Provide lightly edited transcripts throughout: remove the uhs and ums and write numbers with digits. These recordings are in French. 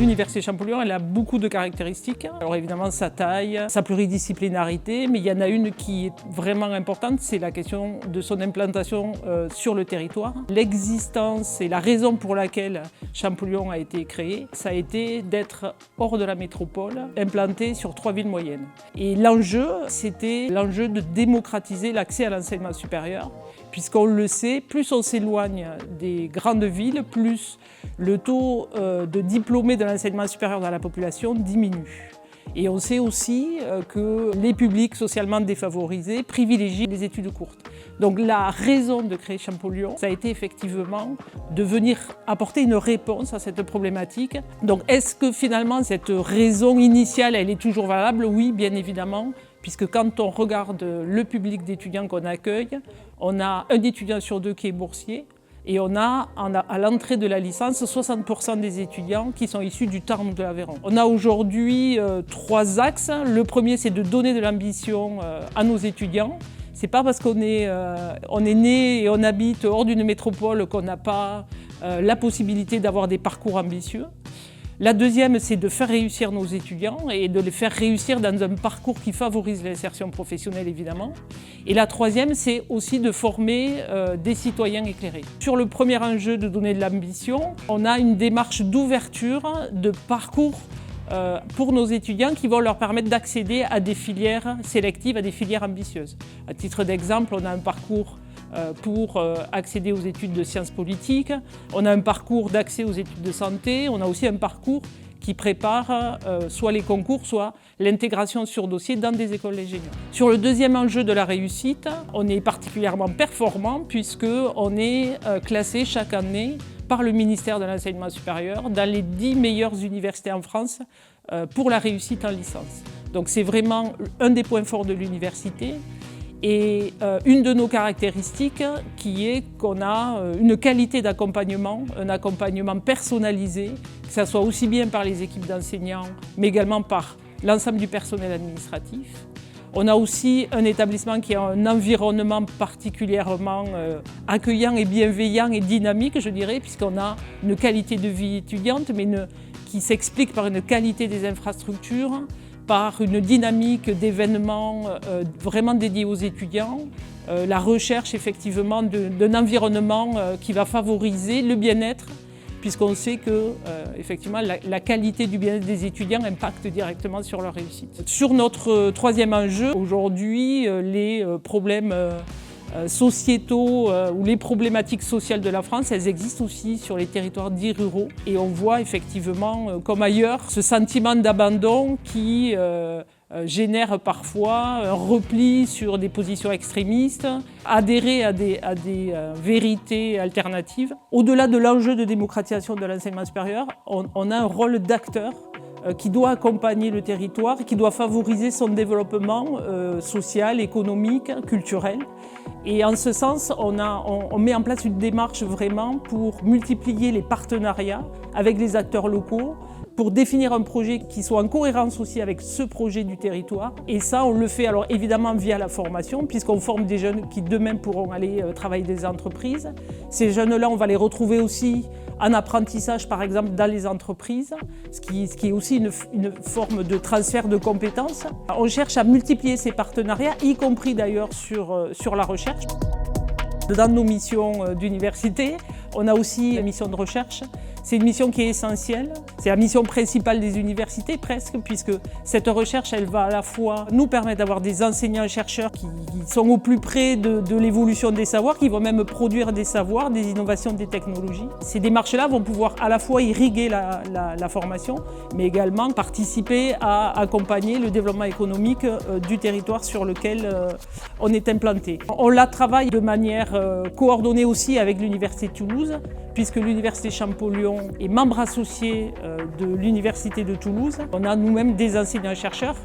L'Université Champollion, elle a beaucoup de caractéristiques. Alors évidemment, sa taille, sa pluridisciplinarité, mais il y en a une qui est vraiment importante, c'est la question de son implantation sur le territoire. L'existence et la raison pour laquelle Champollion a été créé, ça a été d'être hors de la métropole, implanté sur 3 villes moyennes. Et l'enjeu, c'était l'enjeu de démocratiser l'accès à l'enseignement supérieur, puisqu'on le sait, plus on s'éloigne des grandes villes, plus le taux de diplômés de l'enseignement supérieur dans la population diminue. Et on sait aussi que les publics socialement défavorisés privilégient les études courtes. Donc la raison de créer Champollion, ça a été effectivement de venir apporter une réponse à cette problématique. Donc est-ce que finalement cette raison initiale, elle est toujours valable? Oui, bien évidemment, puisque quand on regarde le public d'étudiants qu'on accueille, on a un étudiant sur 2 qui est boursier. Et on a à l'entrée de la licence 60% des étudiants qui sont issus du Tarn de l'Aveyron. On a aujourd'hui 3 axes. Le premier, c'est de donner de l'ambition à nos étudiants. C'est pas parce qu'on est né et on habite hors d'une métropole qu'on n'a pas la possibilité d'avoir des parcours ambitieux. La deuxième, c'est de faire réussir nos étudiants et de les faire réussir dans un parcours qui favorise l'insertion professionnelle, évidemment. Et la troisième, c'est aussi de former des citoyens éclairés. Sur le premier enjeu de donner de l'ambition, on a une démarche d'ouverture de parcours pour nos étudiants qui vont leur permettre d'accéder à des filières sélectives, à des filières ambitieuses. À titre d'exemple, on a un parcours pour accéder aux études de sciences politiques, on a un parcours d'accès aux études de santé, on a aussi un parcours qui prépare soit les concours, soit l'intégration sur dossier dans des écoles d'ingénieurs. Sur le deuxième enjeu de la réussite, on est particulièrement performant puisqu'on est classé chaque année par le ministère de l'Enseignement supérieur dans les 10 meilleures universités en France pour la réussite en licence. Donc c'est vraiment un des points forts de l'université. Et une de nos caractéristiques qui est qu'on a une qualité d'accompagnement, un accompagnement personnalisé, que ce soit aussi bien par les équipes d'enseignants, mais également par l'ensemble du personnel administratif. On a aussi un établissement qui a un environnement particulièrement accueillant et bienveillant et dynamique, je dirais, puisqu'on a une qualité de vie étudiante, mais qui s'explique par une qualité des infrastructures, par une dynamique d'événements vraiment dédiés aux étudiants, la recherche effectivement d'un environnement qui va favoriser le bien-être, puisqu'on sait que effectivement, la qualité du bien-être des étudiants impacte directement sur leur réussite. Sur notre troisième enjeu, aujourd'hui, les problèmes sociétaux ou les problématiques sociales de la France, elles existent aussi sur les territoires dits ruraux. Et on voit effectivement, comme ailleurs, ce sentiment d'abandon qui génère parfois un repli sur des positions extrémistes, adhérer à des vérités alternatives. Au-delà de l'enjeu de démocratisation de l'enseignement supérieur, on a un rôle d'acteur qui doit accompagner le territoire, qui doit favoriser son développement social, économique, culturel. Et en ce sens, on met en place une démarche vraiment pour multiplier les partenariats avec les acteurs locaux, pour définir un projet qui soit en cohérence aussi avec ce projet du territoire. Et ça, on le fait alors évidemment via la formation, puisqu'on forme des jeunes qui demain pourront aller travailler dans des entreprises. Ces jeunes-là, on va les retrouver aussi en apprentissage, par exemple, dans les entreprises, ce qui est aussi une forme de transfert de compétences. On cherche à multiplier ces partenariats, y compris d'ailleurs sur la recherche. Dans nos missions d'université, on a aussi la mission de recherche. C'est une mission qui est essentielle. C'est la mission principale des universités presque, puisque cette recherche, elle va à la fois nous permettre d'avoir des enseignants-chercheurs qui sont au plus près de l'évolution des savoirs, qui vont même produire des savoirs, des innovations, des technologies. Ces démarches-là vont pouvoir à la fois irriguer la formation, mais également participer à accompagner le développement économique du territoire sur lequel on est implanté. On la travaille de manière coordonnée aussi avec l'Université de Toulouse, puisque l'Université Champollion est membre associé de l'Université de Toulouse. On a nous-mêmes des enseignants-chercheurs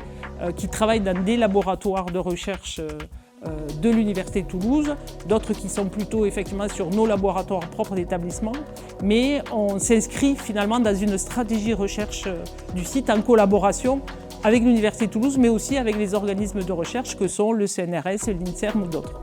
qui travaillent dans des laboratoires de recherche de l'Université de Toulouse, d'autres qui sont plutôt effectivement sur nos laboratoires propres d'établissement, mais on s'inscrit finalement dans une stratégie recherche du site en collaboration avec l'Université de Toulouse, mais aussi avec les organismes de recherche que sont le CNRS, l'INSERM ou d'autres.